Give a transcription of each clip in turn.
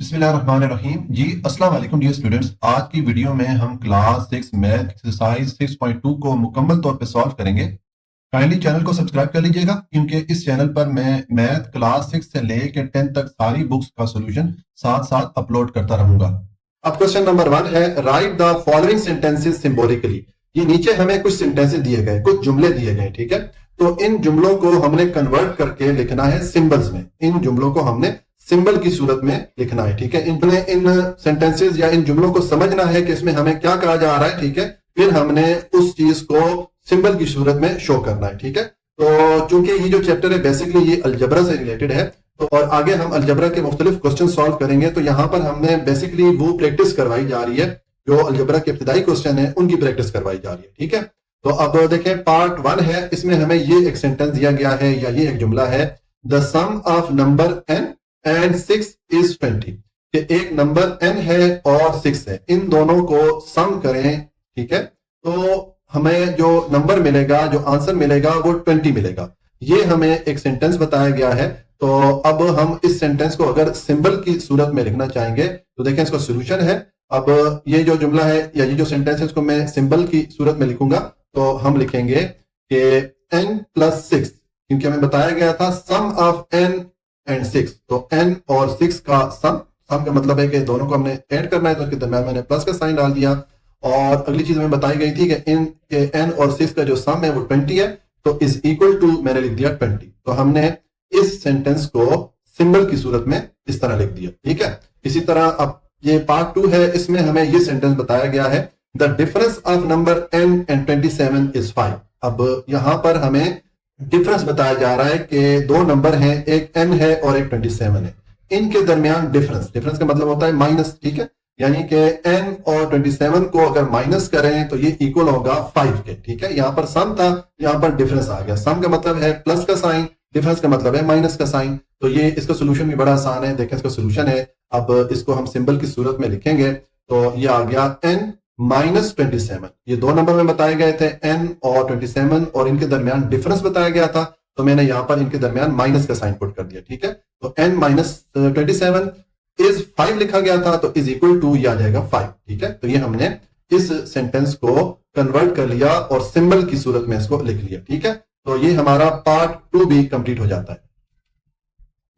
बिस्मिल्लाहिर्रहमानिर्रहीम जी। अस्सलाम वालेकुम डियर स्टूडेंट्स। आज की वीडियो में हम क्लास 6 मैथ एक्सरसाइज 6.2 को मुकम्मल तौर पे सॉल्व करेंगे। काइंडली चैनल को सब्सक्राइब कर लीजिएगा क्योंकि इस चैनल पर मैं मैथ क्लास 6 से लेकर 10 तक सारी बुक्स का सॉल्यूशन साथ साथ अपलोड करता रहूंगा। अब क्वेश्चन नंबर 1 है, right the following sentences symbolically. ये नीचे हमें कुछ सेंटेंसेस दिए गए, कुछ जुमले दिए गए, ठीक है। तो इन जुमलों को हमने कन्वर्ट करके लिखना है सिंबल्स में। इन जुमलों को हमने सिंबल की सूरत में लिखना है, ठीक है। इन सेंटेंसेस या इन जुमलों को समझना है कि इसमें हमें क्या कहा जा रहा है, ठीक है। फिर हमने उस चीज को सिंबल की सूरत में शो करना है, ठीक है। तो चूंकि ये जो चैप्टर है बेसिकली ये अलजबरा से रिलेटेड है, तो और आगे हम अलजबरा के मुख्तलिफ क्वेश्चन सॉल्व करेंगे। तो यहाँ पर हमने बेसिकली वो प्रैक्टिस करवाई जा रही है जो अलजबरा के इब्तिदाई क्वेश्चन है उनकी प्रैक्टिस करवाई जा रही है, ठीक है। तो अब देखें, पार्ट 1 है, इसमें हमें ये एक सेंटेंस दिया गया है या ये एक जुमला है, the sum of number n and 6 is 20। कि एक नंबर n है और 6 है, इन दोनों को सम करें, ठीक है। तो हमें जो नंबर मिलेगा, जो आंसर मिलेगा वो 20 मिलेगा। ये हमें एक सेंटेंस बताया गया है। तो अब हम इस सेंटेंस को अगर सिंबल की सूरत में लिखना चाहेंगे तो देखें इसका सोल्यूशन है। अब ये जो जुमला है या ये जो सेंटेंस है इसको मैं सिंबल की सूरत में लिखूंगा। तो हम लिखेंगे कि n + 6, क्योंकि हमें बताया गया था सम ऑफ n एंड 6। तो n और 6 का सम का मतलब है कि दोनों को हमने ऐड करना है, तो उसके दरम्यान मैंने प्लस का साइन डाल दिया। और अगली चीज हमें बताई गई थी कि n और 6 का जो सम है वो 20 है, तो इज इक्वल टू मैंने लिख दिया 20। तो हमने इस सेंटेंस को सिंबल की सूरत में इस तरह लिख दिया, ठीक है। इसी तरह अब ये पार्ट 2 है, इसमें हमें ये सेंटेंस बताया गया है, the difference of number n and 27 is 5। अब यहां पर हमें डिफरेंस बताया जा रहा है कि दो नंबर हैं, एक n है और एक 27 है। इनके दरमियान डिफरेंस का मतलब होता है माइनस, ठीक है। यानी कि n और 27 को अगर माइनस करें तो ये इक्वल होगा 5 के, ठीक है। यहां पर सम था, यहां पर डिफरेंस आ गया। सम का मतलब है प्लस का साइन, डिफरेंस का मतलब है माइनस का साइन। तो ये इसका सोल्यूशन भी बड़ा आसान है। देखें इसका सोल्यूशन है, अब इसको हम सिंबल की सूरत में लिखेंगे तो ये आ गया n - 27। ये दो नंबर में बताए गए थे n और 27, और इनके दरमियान डिफरेंस बताया गया था, तो मैंने यहां पर इनके दरमियान माइनस का साइन पुट कर दिया, ठीक है। तो n - 27 इज 5 लिखा गया था, तो इज इक्वल टू ये आ जाएगा 5, ठीक है। तो ये हमने इस सेंटेंस को कन्वर्ट कर लिया और सिंबल की सूरत में इसको लिख लिया, ठीक है। तो ये हमारा पार्ट 2 भी कंप्लीट हो जाता है।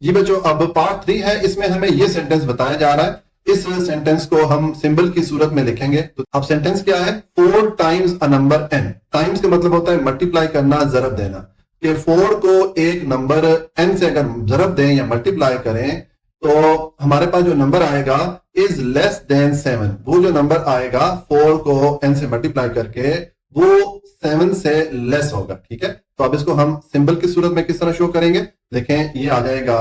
जी बच्चों, अब पार्ट 3 है, इसमें हमें ये सेंटेंस बताया जा रहा है। इस सेंटेंस को हम सिंबल की सूरत में लिखेंगे। तो अब सेंटेंस क्या है, 4 times a number n। Times का मतलब होता है मल्टीप्लाई करना, जरब देना। कि 4 को एक नंबर n से अगर जरब दें या मल्टीप्लाई करें तो हमारे पास जो नंबर आएगा इज लेस देन 7। वो जो नंबर आएगा 4 को n से मल्टीप्लाई करके वो 7 से लेस होगा, ठीक है। तो अब इसको हम सिंबल की सूरत में किस तरह शो करेंगे, देखें ये आ जाएगा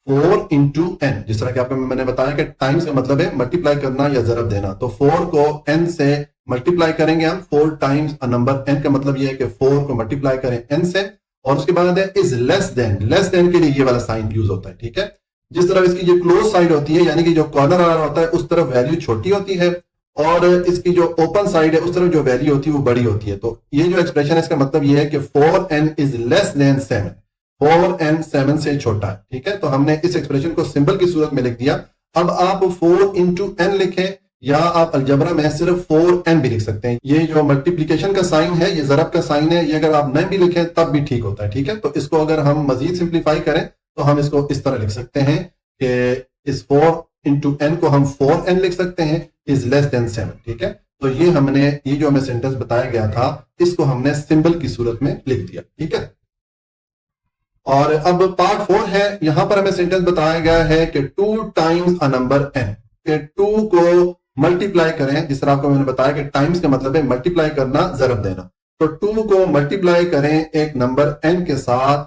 4 × n। जिस तरह कि आपको मैंने बताया कि टाइम्स का मतलब है मल्टीप्लाई करना या जरब देना। तो 4 को n से मल्टीप्लाई करेंगे हम, 4 टाइम्स अ नंबर। n का मतलब ये है कि 4 को मल्टीप्लाई करें n से, और उसके बाद है is less than. Less than के लिए ये वाला साइन यूज होता है, ठीक है। जिस तरह इसकी जो क्लोज साइड होती है, यानी कि जो कॉर्नर आ रहा होता है उस तरफ वैल्यू छोटी होती है, और इसकी जो ओपन साइड है उस तरफ जो वैल्यू होती है वो बड़ी होती है। तो ये जो एक्सप्रेशन है इसका मतलब ये है कि 4n is less than 7। 4n 7 से छोटा है, ठीक है। तो हमने इस एक्सप्रेशन को सिंबल की सूरत में लिख दिया। अब आप 4 × n लिखें, या आप अलजबरा में सिर्फ 4n भी लिख सकते हैं। ये जो मल्टीप्लिकेशन का साइन है, ये जरब का साइन है, ये अगर आप न भी लिखें तब भी ठीक होता है, ठीक है। तो इसको अगर हम मजीद सिंप्लीफाई करें तो हम इसको इस तरह लिख सकते हैं कि इस 4 × n को हम 4n लिख सकते हैं, इज लेस देन 7, ठीक है। तो ये हमने, ये जो हमें सेंटेंस बताया गया था इसको हमने सिंबल की सूरत में लिख दिया, ठीक है। और अब पार्ट 4 है, यहां पर हमें सेंटेंस बताया गया है कि 2 टाइम्स अ नंबर n। कि 2 को मल्टीप्लाई करें, जिस तरह आपको मैंने बताया कि टाइम्स का मतलब है मल्टीप्लाई करना, जरब देना। तो 2 को मल्टीप्लाई करें एक नंबर n के साथ,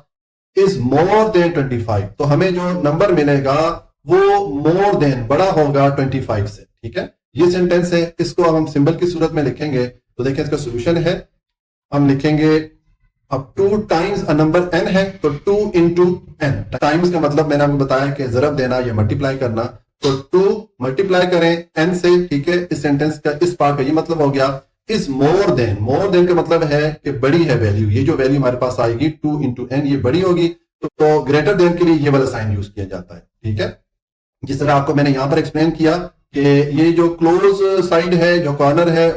इज मोर देन 25। तो हमें जो नंबर मिलेगा वो मोर देन, बड़ा होगा 25 से, ठीक है। ये सेंटेंस है, इसको अब हम सिंबल की सूरत में लिखेंगे। तो देखिए इसका सोल्यूशन है, हम लिखेंगे अब 2 टाइम्स अ नंबर n है, तो 2 × n। टाइम्स का मतलब मैंने आपको बताया कि जरब देना या मल्टीप्लाई करना। तो 2 मल्टीप्लाई करें n से, ठीक है। इस सेंटेंस का, इस पार्ट का ये मतलब हो गया is more than. More than का मतलब है कि बड़ी है वैल्यू। ये जो वैल्यू हमारे पास आएगी 2 × n, ये बड़ी होगी। तो ग्रेटर देन के लिए ये वाला साइन यूज किया जाता है, ठीक है। जिस तरह आपको मैंने यहां पर एक्सप्लेन किया कि ये जो क्लोज साइड है, जो कॉर्नर है,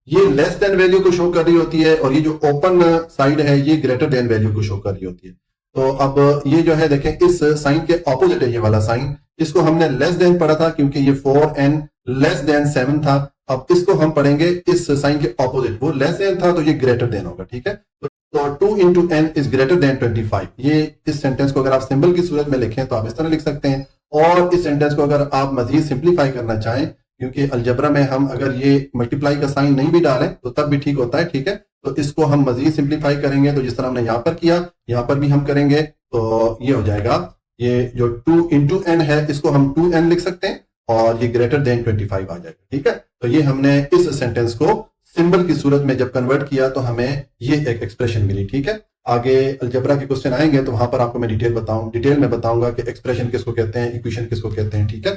ये लेस देन वैल्यू को शो कर रही होती है, और ये जो ओपन साइड है ये ग्रेटर देन वैल्यू को शो कर रही होती है। तो अब ये जो है देखें, इस साइन के ऑपोजिट है ये वाला साइन। इसको हमने लेस देन पढ़ा था क्योंकि ये 4n लेस देन 7 था। अब इसको हम पढ़ेंगे इस साइन के ऑपोजिट, वो लेस देन था तो ये ग्रेटर देन होगा, ठीक है। तो 2 into N is greater than 25। ये इस सेंटेंस को अगर आप सिंबल की सूरत में लिखें तो आप इस तरह लिख सकते हैं, और इस सेंटेंस को अगर आप मजीद सिंप्लीफाई करना चाहें, क्योंकि अलजबरा में हम अगर ये मल्टीप्लाई का साइन नहीं भी डालें तो तब भी ठीक होता है, ठीक है। तो इसको हम मजीद सिंप्लीफाई करेंगे, तो जिस तरह हमने यहाँ पर किया यहाँ पर भी हम करेंगे, तो ये हो जाएगा, ये जो 2 इंटू एन है इसको हम 2n लिख सकते हैं, और ये ग्रेटर देन 25 आ जाएगा, ठीक है। तो ये हमने इस सेंटेंस को सिंबल की सूरत में जब कन्वर्ट किया तो हमें ये एक एक्सप्रेशन मिली, ठीक है। आगे अलजबरा के क्वेश्चन आएंगे तो वहां पर आपको मैं डिटेल में बताऊंगा कि एक्सप्रेशन किसको कहते हैं, इक्वेशन किसको कहते हैं, ठीक है।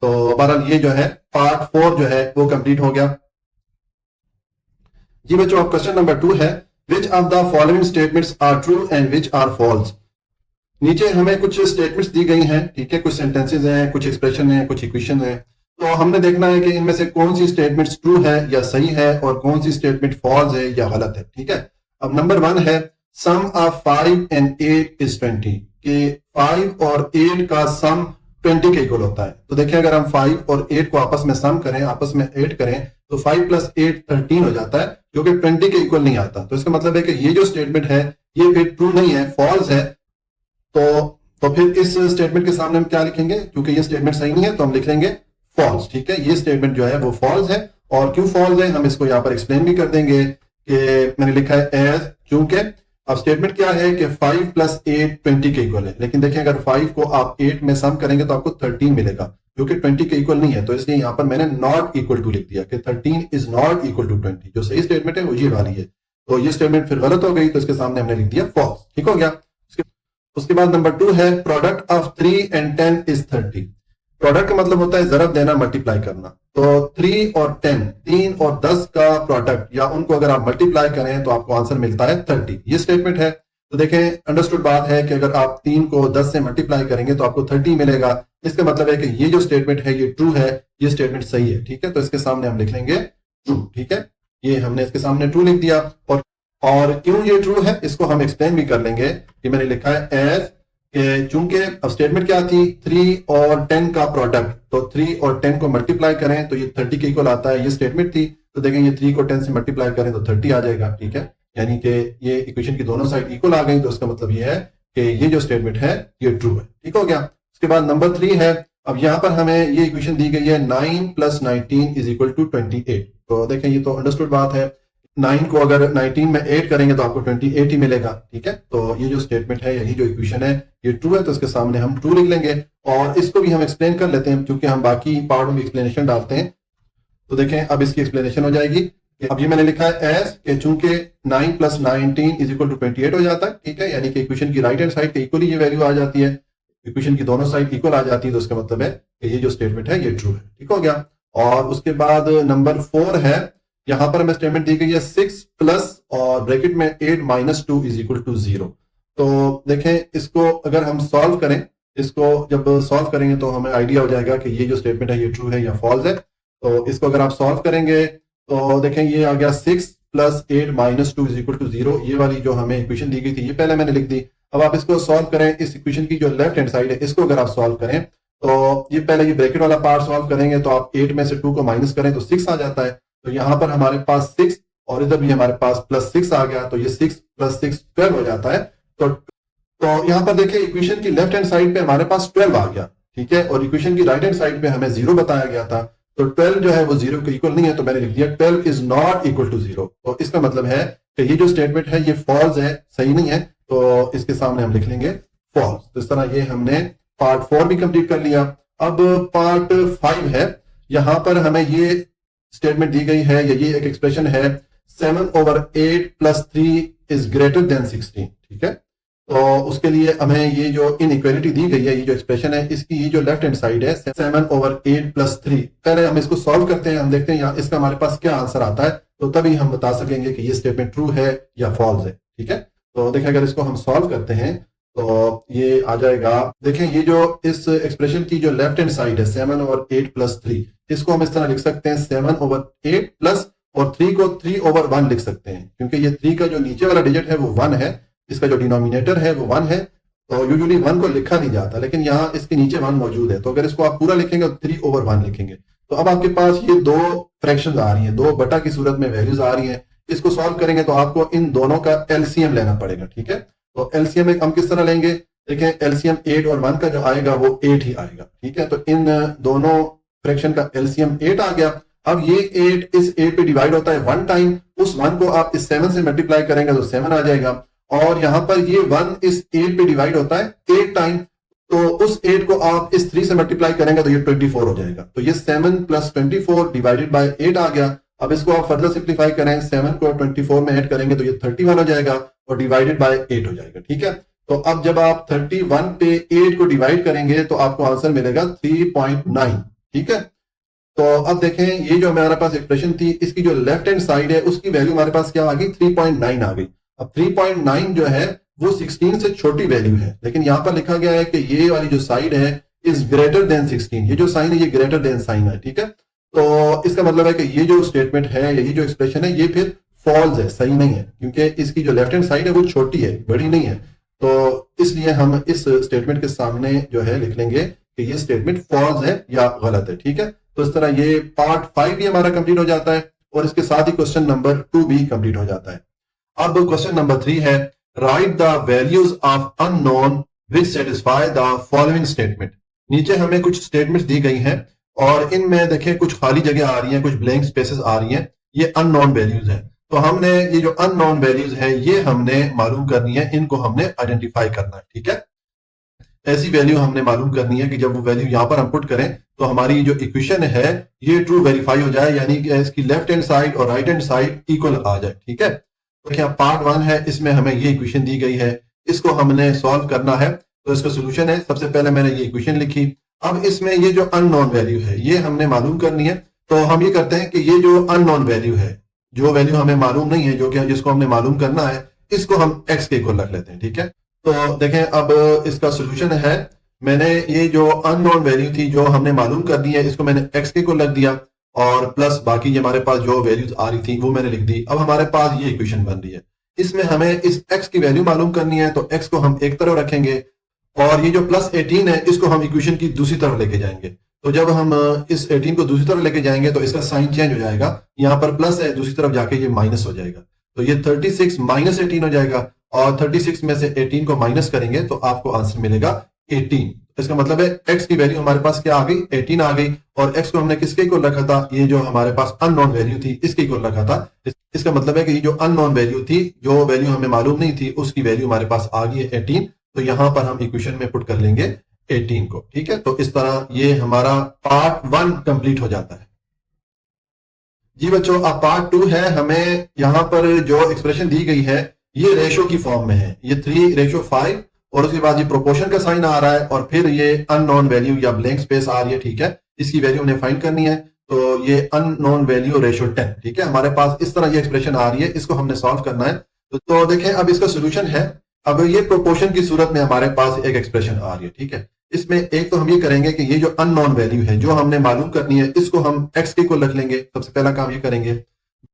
तो बहरहाल ये जो है पार्ट 4 जो है वो कंप्लीट हो गया जी बच्चों। अब क्वेश्चन नंबर 2 है, which of the following statements are true and which are false. नीचे हमें कुछ स्टेटमेंट्स दी गई हैं, ठीक है, कुछ सेंटेंसेस हैं, कुछ एक्सप्रेशन है, कुछ इक्वेशन है। तो हमने देखना है कि इनमें से कौन सी स्टेटमेंट्स ट्रू है या सही है, और कौन सी स्टेटमेंट फॉल्स है या गलत है, ठीक है। अब नंबर 1 है, सम ऑफ 5 एंड 8 इज 20, कि 5 और 8 का सम 20 के इक्वल होता है। तो देखिए अगर हम 5 और 8 को आपस में सम करें, आपस में ऐड करें, तो 5 प्लस 8 13 हो जाता है, जो कि 20 के इक्वल नहीं आता। तो इसका मतलब है कि ये जो स्टेटमेंट है ये फिर ट्रू नहीं है, फॉल्स है। तो फिर इस स्टेटमेंट के सामने हम क्या लिखेंगे, क्योंकि ये स्टेटमेंट सही नहीं है तो हम लिख लेंगे फॉल्स, ठीक है। ये स्टेटमेंट जो है वो फॉल्स है, और क्यों फॉल्स है हम इसको यहाँ पर एक्सप्लेन भी कर देंगे कि मैंने लिखा है एज, क्योंकि अब स्टेटमेंट क्या है कि 5 प्लस 8 20 के इक्वल है, लेकिन देखिए अगर 5 को आप 8 में सम करेंगे तो आपको 13 मिलेगा, जो कि 20 के इक्वल नहीं है। तो इसलिए यहाँ पर मैंने नॉट इक्वल टू लिख दिया कि 13 इज नॉट इक्वल टू 20। जो सही स्टेटमेंट है वो ये वाली है, तो ये स्टेटमेंट फिर गलत हो गई, तो इसके सामने हमने लिख दिया फॉल्स, ठीक हो गया। उसके बाद नंबर 2 है, product of 3 and 10 is 30। Product का मतलब होता है जरब देना, मल्टीप्लाई करना। तो 3 और 10, 3 और 10 का प्रोडक्ट या उनको अगर आप मल्टीप्लाई करें तो आपको आंसर मिलता है 30। ये स्टेटमेंट है। तो देखें, अंडरस्टूड बात है कि अगर आप 3 को 10 से मल्टीप्लाई करेंगे तो आपको 30 मिलेगा। इसका मतलब है कि ये जो स्टेटमेंट है ये ट्रू है, ये स्टेटमेंट सही है, ठीक है। तो इसके सामने हम लिख लेंगे ट्रू, ठीक है। ये हमने इसके सामने ट्रू लिख दिया, और क्यों ये ट्रू है इसको हम एक्सप्लेन भी कर लेंगे। कि मैंने लिखा है एज, चूंकि अब स्टेटमेंट क्या थी, 3 और 10 का प्रोडक्ट, तो 3 और 10 को मल्टीप्लाई करें तो ये 30 के इक्वल आता है, ये स्टेटमेंट थी। तो देखें ये 3 को 10 से मल्टीप्लाई करें तो 30 आ जाएगा, ठीक है। यानी कि ये इक्वेशन की दोनों साइड इक्वल आ गई, तो इसका मतलब ये है कि ये जो स्टेटमेंट है ये ट्रू है, ठीक हो गया। उसके बाद नंबर 3 है, अब यहां पर हमें ये इक्वेशन दी गई है 9 प्लस 19 इज इक्वल टू 28। तो देखें ये तो अंडरस्टूड बात है, 9 को अगर 19 में ऐड करेंगे तो आपको 28 ही मिलेगा, ठीक है। तो ये जो स्टेटमेंट है, यही जो इक्वेशन है ये ट्रू है, तो इसके सामने हम ट्रू लिख लेंगे। और इसको भी हम एक्सप्लेन कर लेते हैं, क्योंकि हम बाकी पार्ट में एक्सप्लेनेशन डालते हैं। तो देखें अब इसकी एक्सप्लेनेशन हो जाएगी। अब ये मैंने लिखा है एज कि चूंकि 9 प्लस 19 इज इक्वल टू 28 हो जाता है, ठीक है। यानी कि इक्वेशन की राइट हैंड साइड के इक्वली ये वैल्यू आ जाती है, इक्वेशन की दोनों साइड इक्वल आ जाती है, तो इसका मतलब है कि ये जो स्टेटमेंट है ये ट्रू है, ठीक हो गया। और उसके बाद नंबर 4 है, यहां पर हमें स्टेटमेंट दी गई है 6 प्लस और ब्रैकेट में 8 माइनस 2 इज इक्वल टू 0। तो देखें इसको अगर हम सॉल्व करें, इसको जब सॉल्व करेंगे तो हमें आइडिया हो जाएगा कि ये जो स्टेटमेंट है ये ट्रू है या फॉल्स है। तो इसको अगर आप सॉल्व करेंगे तो देखें ये आ गया 6 plus 8 minus 2 is equal to 0। ये वाली जो हमें इक्वेशन दी गई थी ये पहले मैंने लिख दी। अब आप इसको सॉल्व करें, इस इक्वेशन की जो लेफ्ट हैंड साइड है इसको अगर आप सॉल्व करें तो ये पहले ये ब्रैकेट वाला पार्ट सॉल्व करेंगे, तो आप 8 में से 2 को माइनस करें तो 6 आ जाता है। तो यहां पर हमारे पास 6 और इधर भी हमारे पास प्लस 6 आ गया, तो ये 6 प्लस 6 12 हो जाता है। तो यहां पर देखिए इक्वेशन की लेफ्ट हैंड साइड पे हमारे पास 12 आ गया, ठीक है। और इक्वेशन की राइट हैंड साइड पे हमें 0 बताया गया था, तो 12 जो है वो 0 के इक्वल नहीं है, तो मैंने लिख दिया 12 इज नॉट इक्वल टू 0। तो इसका मतलब है कि ये जो स्टेटमेंट है ये फॉल्स है, सही नहीं है, तो इसके सामने हम लिख लेंगे फॉल्स। तो इस तरह ये हमने पार्ट 4 भी कंप्लीट कर लिया। अब पार्ट 5 है, यहां पर हमें ये स्टेटमेंट दी गई है, ये एक एक्सप्रेशन है 7/8 प्लस 3 इज ग्रेटर देन 16, ठीक है। तो उसके लिए हमें ये जो इनइक्वालिटी दी गई है, ये जो एक्सप्रेशन है, इसकी ये जो लेफ्ट हैंड साइड है 7/8 प्लस 3, पहले हम इसको सॉल्व करते हैं, हम देखते हैं यहाँ इसका हमारे पास क्या आंसर आता है, तो तभी हम बता सकेंगे कि ये स्टेटमेंट ट्रू है या फॉल्स है, ठीक है। तो देखिए अगर इसको हम सॉल्व करते हैं तो ये आ जाएगा। देखें ये जो इस एक्सप्रेशन की जो लेफ्ट हैंड साइड है 7/8 + 3, इसको हम इस तरह लिख सकते हैं 7/8 प्लस और 3 को 3/1 लिख सकते हैं, क्योंकि ये 3 का जो नीचे वाला डिजिट है वो 1 है, इसका जो डिनोमिनेटर है वो 1 है। तो यूजुअली 1 को लिखा नहीं जाता, लेकिन यहाँ इसके नीचे 1 मौजूद है, तो अगर इसको आप पूरा लिखेंगे तो 3/1 लिखेंगे। तो अब आपके पास ये दो फ्रैक्शंस आ रही हैं, दो बटा की सूरत में वैल्यूज आ रही हैं। इसको सॉल्व करेंगे तो आपको इन दोनों का एलसीएम लेना पड़ेगा, ठीक है। तो एलसीएम हम किस तरह लेंगे, देखें एलसीएम 8 और 1 का जो आएगा वो 8 ही आएगा, ठीक है। तो इन दोनों फ्रैक्शन का एलसीएम 8 आ गया। अब ये 8 इस 8 पे डिवाइड होता है 1 टाइम, उस 1 को आप इस 7 से मल्टीप्लाई करेंगे तो 7 आ जाएगा। और यहां पर ये 1 इस 8 पे डिवाइड होता है 8 टाइम, तो उस 8 को आप इस 3 से मल्टीप्लाई करेंगे तो ये 24 हो जाएगा। तो ये 7 + 24 डिवाइडेड बाय 8 आ गया। अब इसको आप फर्दर सिंप्लीफाई करें, 7 को 24 में ऐड करेंगे तो ये 31 हो जाएगा और डिवाइडेड बाय 8 हो जाएगा, ठीक है। तो अब जब आप 31 पे 8 को डिवाइड करेंगे तो आपको आंसर मिलेगा 3.9, ठीक है। तो अब देखें ये जो हमारे पास एक्सप्रेशन थी, इसकी जो लेफ्ट हैंड साइड है उसकी वैल्यू हमारे पास क्या आ गई, 3.9 आ गई। अब 3.9 जो है वो 16 से छोटी वैल्यू है, लेकिन यहां पर लिखा गया है कि ये वाली जो साइड है इज ग्रेटर देन 16, ये जो साइन है ये ग्रेटर देन साइन है, ठीक है। तो इसका मतलब है कि ये जो स्टेटमेंट है या ये जो एक्सप्रेशन है ये फिर फॉल्स है, सही नहीं है, क्योंकि इसकी जो लेफ्ट हैंड साइड है वो छोटी है, बड़ी नहीं है। तो इसलिए हम इस स्टेटमेंट के सामने जो है लिख लेंगे कि ये स्टेटमेंट फॉल्स है या गलत है, ठीक है। तो इस तरह ये पार्ट 5 भी हमारा कंप्लीट हो जाता है और इसके साथ ही क्वेश्चन नंबर 2 भी कंप्लीट हो जाता है। अब क्वेश्चन नंबर 3 है, right the values of unknown which satisfy the following statement. नीचे हमें कुछ स्टेटमेंट्स दी गई हैं और इनमें देखें कुछ खाली जगह आ रही हैं, कुछ ब्लैंक स्पेसेस आ रही हैं, ये अननोन वैल्यूज हैं। तो हमने ये जो अननोन वैल्यूज है ये हमने मालूम करनी है, इनको हमने आइडेंटिफाई करना है, ठीक है। ऐसी वैल्यू हमने मालूम करनी है कि जब वो वैल्यू यहां पर हम पुट करें तो हमारी जो इक्वेशन है ये ट्रू वेरीफाई हो जाए, यानी कि इसकी लेफ्ट हैंड साइड और राइट हैंड साइड इक्वल आ जाए, ठीक है। तो क्या पार्ट 1 है, इसमें हमें ये इक्वेशन दी गई है, इसको हमने सॉल्व करना है। तो इसका सोल्यूशन है, सबसे पहले मैंने ये इक्वेशन लिखी। अब इसमें ये जो अननोन वैल्यू है ये हमने मालूम करनी है। तो हम ये करते हैं कि ये जो अननोन वैल्यू है, जो वैल्यू हमें मालूम नहीं है, जो कि जिसको हमने मालूम करना है, इसको हम एक्स के इक्वल रख लेते हैं, ठीक है। तो देखें अब इसका सोल्यूशन है, मैंने ये जो अननोन वैल्यू थी जो हमने मालूम करनी है इसको मैंने एक्स के इक्वल रख दिया और प्लस बाकी हमारे पास जो वैल्यूज आ रही थी वो मैंने लिख दी। अब हमारे पास ये इक्वेशन बन रही है, इसमें हमें इस एक्स की वैल्यू मालूम करनी है, तो एक्स को हम एक तरफ रखेंगे और ये जो +18 है इसको हम इक्वेशन की दूसरी तरफ लेके जाएंगे। तो जब हम इस 18 को दूसरी तरफ लेके जाएंगे तो इसका साइन चेंज हो जाएगा, यहाँ पर प्लस है, दूसरी तरफ जाके ये माइनस हो जाएगा। तो ये 36 - 18 हो जाएगा और 36 में से 18 को माइनस करेंगे तो आपको आंसर मिलेगा 18। इसका मतलब है एक्स की वैल्यू हमारे पास क्या आ गई, 18 आ गई। और एक्स को हमने किसके इक्वल रखा था, ये जो हमारे पास अननोन वैल्यू थी इसके इक्वल रखा था। इसका मतलब है कि ये जो अननोन वैल्यू थी, जो वैल्यू हमें मालूम नहीं थी, उसकी वैल्यू हमारे पास आ गई है 18। तो यहां पर हम इक्वेशन में पुट कर लेंगे 18 को, ठीक है। तो इस तरह ये हमारा पार्ट 1 कंप्लीट हो जाता है। जी बच्चों, अब पार्ट 2 है, हमें यहां पर जो एक्सप्रेशन दी गई है ये रेशो की फॉर्म में है, ये 3:5 और उसके बाद ये प्रोपोर्शन का साइन आ रहा है और फिर ये अननोन वैल्यू या ब्लैंक स्पेस आ रही है, ठीक है। इसकी वैल्यू हमने फाइंड करनी है, तो ये अननोन वैल्यू रेशो 10, ठीक है। हमारे पास इस तरह ये एक्सप्रेशन आ रही है, इसको हमने सॉल्व करना है। तो देखें अब इसका सोल्यूशन है, अब ये प्रोपोर्शन की सूरत में हमारे पास एक एक्सप्रेशन आ रही है, ठीक है। इसमें एक तो हम ये करेंगे कि ये जो अननोन वैल्यू है जो हमने मालूम करनी है इसको हम एक्स के इक्वल रख लेंगे, सबसे पहला काम ये करेंगे।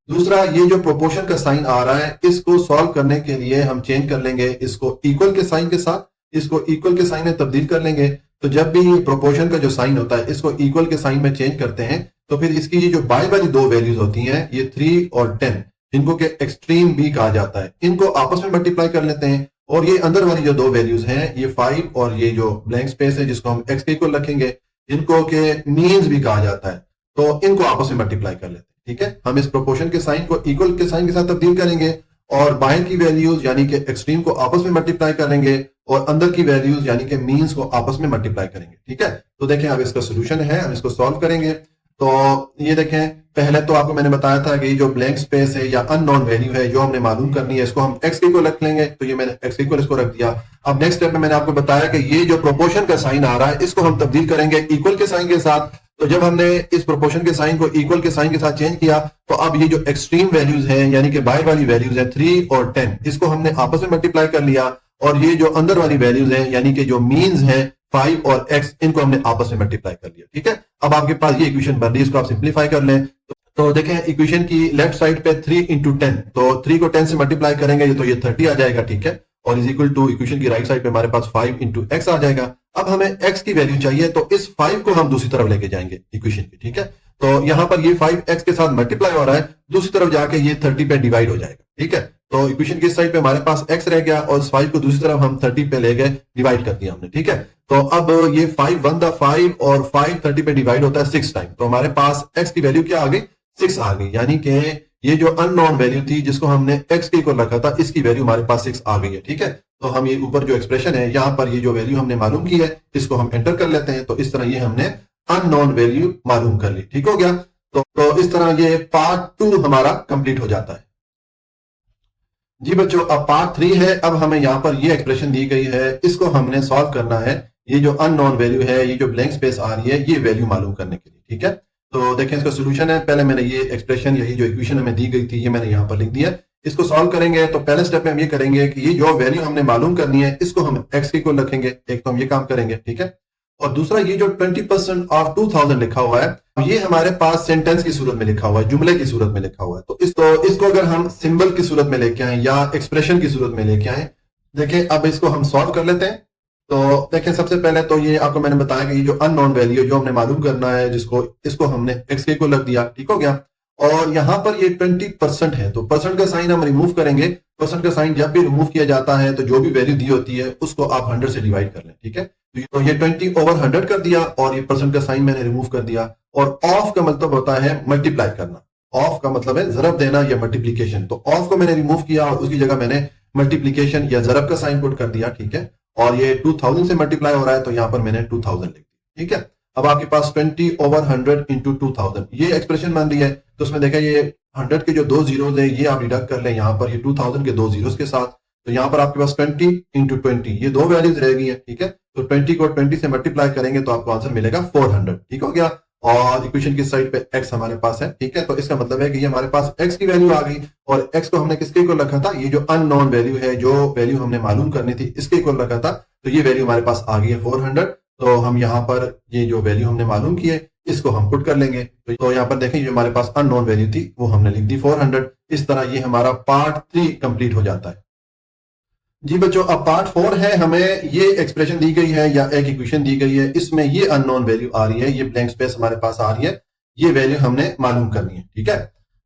दूसरा, ये जो प्रोपोर्शन का साइन आ रहा है इसको सॉल्व करने के लिए हम चेंज कर लेंगे इसको इक्वल के साइन के साथ, इसको इक्वल के साइन में तब्दील कर लेंगे। तो जब भी प्रोपोर्शन का जो साइन होता है इसको इक्वल के साइन में चेंज करते हैं तो फिर इसकी ये जो बाय वाली दो वैल्यूज होती हैं, ये 3 और 10, जिनको के एक्सट्रीम बी कहा जाता है, इनको आपस में मल्टीप्लाई कर लेते हैं और ये अंदर वाली जो दो वैल्यूज हैं, ये 5 और ये जो ब्लैंक स्पेस है जिसको हम एक्स के इक्वल रखेंगे, इनको के मीन्स भी कहा जाता है, तो इनको आपस में मल्टीप्लाई कर लेते हैं, ठीक है। हम इस प्रोपोर्शन के साइन को इक्वल के साइन के साथ तब्दील करेंगे और बाहर की वैल्यूज यानी कि एक्सट्रीम को आपस में मल्टीप्लाई करेंगे और अंदर की वैल्यूज यानी कि मीन्स को आपस में मल्टीप्लाई करेंगे, ठीक है। तो देखें अब इसका सोल्यूशन है, हम इसको सॉल्व करेंगे। तो ये देखें, पहले तो आपको मैंने बताया था कि जो ब्लैंक स्पेस है या अननोन वैल्यू है जो हमने मालूम करनी है इसको हम एक्स के इक्वल रख लेंगे, तो ये मैंने एक्स के इक्वल इसको रख दिया। अब नेक्स्ट स्टेप में मैंने आपको बताया कि ये जो प्रोपोर्शन का साइन आ रहा है इसको हम तब्दील करेंगे इक्वल के साइन के साथ। तो जब हमने इस प्रोपोर्शन के साइन को इक्वल के साइन के साथ चेंज किया तो अब ये जो एक्सट्रीम वैल्यूज हैं यानी कि बाहर वाली वैल्यूज हैं 3 और 10, इसको हमने आपस में मल्टीप्लाई कर लिया और ये जो अंदर वाली वैल्यूज है यानी कि जो मीन्स है 5 और x, इनको हमने आपस में मल्टीप्लाई कर लिया। ठीक है, अब आपके पास ये इक्वेशन बन रही है, इसको आप सिंप्लीफाई कर लें। तो देखें इक्वेशन की लेफ्ट साइड पे 3 इंटू 10, तो 3 को 10 से मल्टीप्लाई करेंगे तो ये 30 आ जाएगा। ठीक है, और इज इक्वल टू इक्वेशन की राइट साइड पे हमारे पास 5 इंटू एक्स आ जाएगा। अब हमें x की वैल्यू चाहिए, तो इस 5 को हम दूसरी तरफ लेके जाएंगे इक्वेशन की। ठीक है, तो यहां पर ये 5x के साथ मल्टीप्लाई हो रहा है, दूसरी तरफ जाके ये 30 पे डिवाइड हो जाएगा। ठीक है, तो इक्वेशन की साइड पे हमारे पास x रह गया और इस 5 को दूसरी तरफ हम 30 पे ले गए, डिवाइड कर दिया हमने। ठीक है, तो अब ये 5 1 द 5 और 5 30 पे डिवाइड होता है 6 टाइम, तो हमारे पास x की वैल्यू क्या आ गई, 6 आ गई। यानी कि ये जो अननोन वैल्यू थी जिसको हमने x के इक्वल रखा था, इसकी वैल्यू हमारे पास 6 आ गई है। ठीक है, तो हम ये ऊपर जो एक्सप्रेशन है यहां पर ये जो वैल्यू हमने मालूम की है इसको हम एंटर कर लेते हैं, तो इस तरह ये हमने अननोन वैल्यू मालूम कर ली। ठीक हो गया, तो इस तरह ये पार्ट 2 हमारा कंप्लीट हो जाता है। जी बच्चों, अब पार्ट 3 है। अब हमें यहां पर ये एक्सप्रेशन दी गई है, इसको हमने सॉल्व करना है। ये जो अननोन वैल्यू है, ये जो ब्लैंक स्पेस आ रही है, ये वैल्यू मालूम करने के लिए। ठीक है, तो देखें इसका सोल्यूशन है। पहले मैंने ये एक्सप्रेशन यही जो इक्वेशन हमें दी गई थी ये मैंने यहां पर लिख दिया। इसको सॉल्व करेंगे तो पहले स्टेप में हम ये करेंगे कि ये जो वैल्यू हमने मालूम करनी है इसको हम x के इक्वल रखेंगे। एक तो हम ये काम करेंगे। ठीक है, और दूसरा ये जो 20% ऑफ 2000 लिखा हुआ है ये हमारे पास सेंटेंस की सूरत में लिखा हुआ है, जुमले की सूरत में लिखा हुआ है। तो इसको अगर हम सिंबल की सूरत में लेके आए या एक्सप्रेशन की सूरत में लेके आए, देखें अब इसको हम सॉल्व कर लेते हैं। तो देखें सबसे पहले तो ये आपको मैंने बताया कि ये जो अननोन वैल्यू जो हमने मालूम करना है इसको हमने x के इक्वल रख दिया। ठीक हो गया, और यहां पर ये 20% है तो परसेंट का साइन हम रिमूव करेंगे। परसेंट का साइन जब भी रिमूव किया जाता है तो जो भी वैल्यू दी होती है उसको आप 100 से डिवाइड कर लें। ठीक है, तो ये 20/100 कर दिया और ये परसेंट का साइन मैंने रिमूव कर दिया। और ऑफ का मतलब होता है मल्टीप्लाई करना, ऑफ का मतलब है जरब देना या मल्टीप्लीकेशन। तो ऑफ को मैंने रिमूव किया और उसकी जगह मैंने मल्टीप्लीकेशन या जरब का साइन पुट कर दिया। ठीक है, और ये 2000 से मल्टीप्लाई हो रहा है तो यहां पर मैंने 2000 लिख दिया। ठीक है, अब आपके पास 20/100 इंटू 2000 ये एक्सप्रेशन बन रही है। तो उसमें देखा ये 100 के जो 2 जीरोस है ये आप डिडक्ट कर लें यहाँ पर ये 2000 के 2 जीरोस के साथ, तो यहाँ पर आपके पास 20 इंटू 20 ये 2 वैल्यूज रह गई है। ठीक है, तो 20 को 20 से मल्टीप्लाई करेंगे तो आपको आंसर मिलेगा 400। ठीक हो गया, और इक्वेशन की साइड पे x हमारे पास है। ठीक है, तो इसका मतलब है कि ये हमारे पास x की वैल्यू आ गई और x को हमने किसके इक्वल रखा था, ये जो अननोन वैल्यू है जो वैल्यू हमने मालूम करनी थी इसके इक्वल रखा था, तो ये वैल्यू हमारे पास आ गई है 400। तो हम यहाँ पर ये जो वैल्यू हमने मालूम की है इसको हम पुट कर लेंगे। तो यहाँ पर देखें जो हमारे पास अननोन वैल्यू थी वो हमने लिख दी 400। इस तरह ये हमारा पार्ट 3 कंप्लीट हो जाता है। जी बच्चों, अब पार्ट 4 है। हमें ये एक्सप्रेशन दी गई है या एक इक्वेशन दी गई है, इसमें ये अननोन वैल्यू आ रही है, ये ब्लैंक स्पेस हमारे पास आ रही है, ये वैल्यू हमने मालूम करनी है। ठीक है,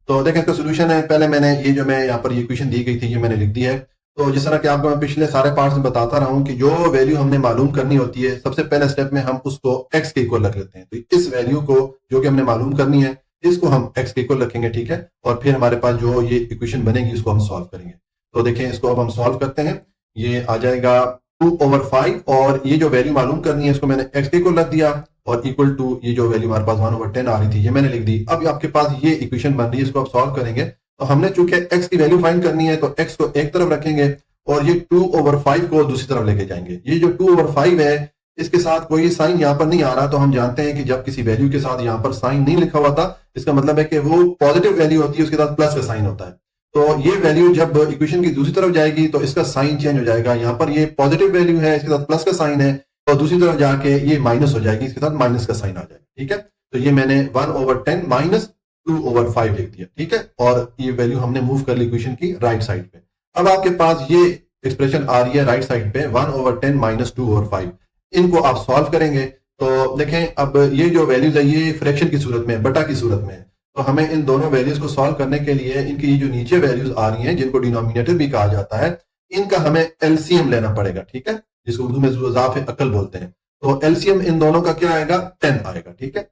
तो देखें इसका सोल्यूशन है। पहले मैंने ये जो मैं यहाँ पर ये इक्वेशन दी गई थी ये मैंने लिख दी है। तो जिस तरह कि आपको मैं पिछले सारे पार्ट्स में बताता रहा हूं कि जो वैल्यू हमने मालूम करनी होती है सबसे पहले स्टेप में हम उसको x के इक्वल रख लेते हैं। तो इस वैल्यू को जो कि हमने मालूम करनी है इसको हम x के इक्वल रखेंगे। ठीक है, और फिर हमारे पास जो ये इक्वेशन बनेगी उसको हम सॉल्व करेंगे। तो देखें इसको अब हम सॉल्व करते हैं। ये आ जाएगा 2/5 और ये जो वैल्यू मालूम करनी है इसको मैंने x के इक्वल रख दिया और इक्वल टू ये जो वैल्यू हमारे पास 1/10 आ रही थी ये मैंने लिख दी। अब आपके पास ये इक्वेशन बन रही है, इसको आप सॉल्व करेंगे। तो हमने चूंकि x की वैल्यू फाइंड करनी है तो x को एक तरफ रखेंगे और ये 2/5 को दूसरी तरफ लेके जाएंगे। ये जो 2/5 है इसके साथ कोई साइन यहाँ पर नहीं आ रहा, तो हम जानते हैं कि जब किसी वैल्यू के साथ यहाँ पर साइन नहीं लिखा हुआ था इसका मतलब है कि वो पॉजिटिव वैल्यू होती है, उसके साथ प्लस का साइन होता है। तो ये वैल्यू जब इक्वेशन की दूसरी तरफ जाएगी तो इसका साइन चेंज हो जाएगा। यहाँ पर ये पॉजिटिव वैल्यू है, इसके साथ प्लस का साइन है, और दूसरी तरफ जाके ये माइनस हो जाएगी, इसके साथ माइनस का साइन आ जाएगा। ठीक है, तो ये मैंने 1/10 माइनस 2/5 लिख दिया। ठीक है, और ये वैल्यू हमने मूव कर ली इक्वेशन की राइट साइड पे। अब आपके पास ये एक्सप्रेशन आ रही है राइट साइड पे 1/10 माइनस 2/5। इनको आप सॉल्व करेंगे तो देखें अब ये जो वैल्यूज है ये फ्रैक्शन की सूरत में, बटा की सूरत में है। तो हमें इन दोनों वैल्यूज को सॉल्व करने के लिए इनकी ये जो नीचे वैल्यूज आ रही हैं जिनको डिनोमिनेटर भी कहा जाता है, इनका हमें एलसीएम लेना पड़ेगा। ठीक है, जिसको उर्दू में इजाफे अकल बोलते हैं। तो एलसीएम इन दोनों का क्या आएगा, 10 आएगा। ठीक है,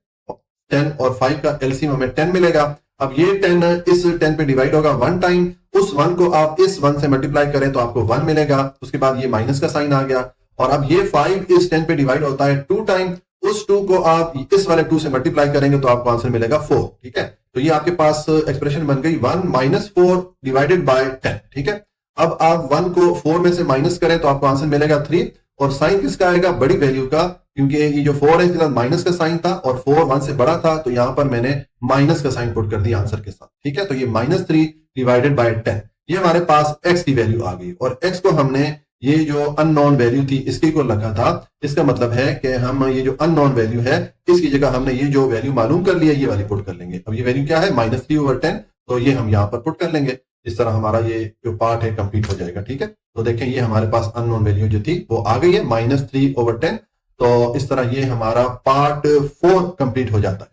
10 और 5 का एलसीएम हमें 10 मिलेगा। अब ये 10 इस 10 पे डिवाइड होगा 1 टाइम, उस 1 को आप इस 1 से मल्टीप्लाई करें तो आपको 1 मिलेगा। उसके बाद ये माइनस का साइन आ गया, और अब ये 5 इस 10 पे डिवाइड होता है 2 टाइम, उस 2 को आप इस वाले 2 से मल्टीप्लाई करेंगे तो आपको आंसर मिलेगा 4। ठीक है, तो ये आपके पास एक्सप्रेशन बन गई 1 माइनस 4 डिवाइडेड बाय 10। ठीक है, अब आप 1 को 4 में से माइनस करें तो आपको आंसर मिलेगा 3, और साइन किसका आएगा, बड़ी वैल्यू का, क्योंकि ये जो 4 है इसके साथ माइनस का साइन था और 4 1 से बड़ा था, तो यहां पर मैंने माइनस का साइन पुट कर दिया आंसर के साथ। ठीक है, तो ये -3 डिवाइडेड बाय 10, ये हमारे पास x की वैल्यू आ गई, और x को हमने ये जो अननोन वैल्यू थी इसके को रखा था। इसका मतलब है कि हम ये जो अननोन वैल्यू है इसकी जगह हमने ये जो वैल्यू मालूम कर लिया ये वाली पुट कर लेंगे। अब ये वैल्यू क्या है -3/10, तो ये हम यहाँ पर पुट कर लेंगे। इस तरह हमारा ये जो पार्ट है कंप्लीट हो जाएगा। ठीक है, तो देखें ये हमारे पास अननोन वैल्यू जो थी वो आ गई है -3/10। तो इस तरह ये हमारा पार्ट 4 कंप्लीट हो जाता है।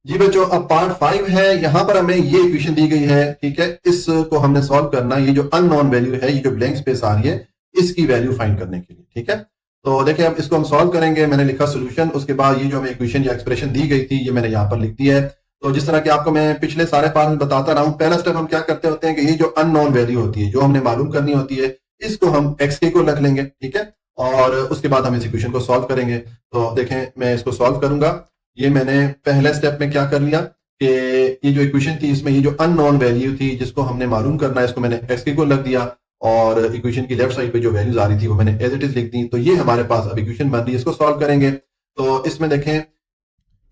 जी बच्चों, अब पार्ट 5 है। यहां पर हमें ये इक्वेशन दी गई है। ठीक है, इसको हमने सॉल्व करना, ये जो अननोन वैल्यू है, ये जो ब्लैंक स्पेस आ रही है, इसकी वैल्यू फाइंड करने के लिए। ठीक है, तो देखिए अब इसको हम सॉल्व करेंगे। मैंने लिखा सोल्यूशन, उसके बाद ये जो हमें इक्वेशन या एक्सप्रेशन दी गई थी ये मैंने यहाँ पर लिख दी है। तो जिस तरह कि आपको मैं पिछले सारे पार्ट में बताता रहा हूं, पहला स्टेप हम क्या करते होते हैं कि ये जो अननोन वैल्यू होती है जो हमने मालूम करनी होती है इसको हम एक्स के को रख लेंगे। ठीक है, और उसके बाद हम इस इक्वेशन को सॉल्व करेंगे। तो देखें मैं इसको सॉल्व करूंगा। ये मैंने पहले स्टेप में क्या कर लिया कि ये जो इक्वेशन थी इसमें ये जो अननोन वैल्यू थी जिसको हमने मालूम करना है इसको मैंने एक्स के को रख दिया, और इक्वेशन की लेफ्ट साइड पे जो वैल्यूज आ रही थी वो मैंने एज इट इज लिख दी। तो ये हमारे पास अब इक्वेशन बन रही है, इसको सॉल्व करेंगे। तो इसमें देखें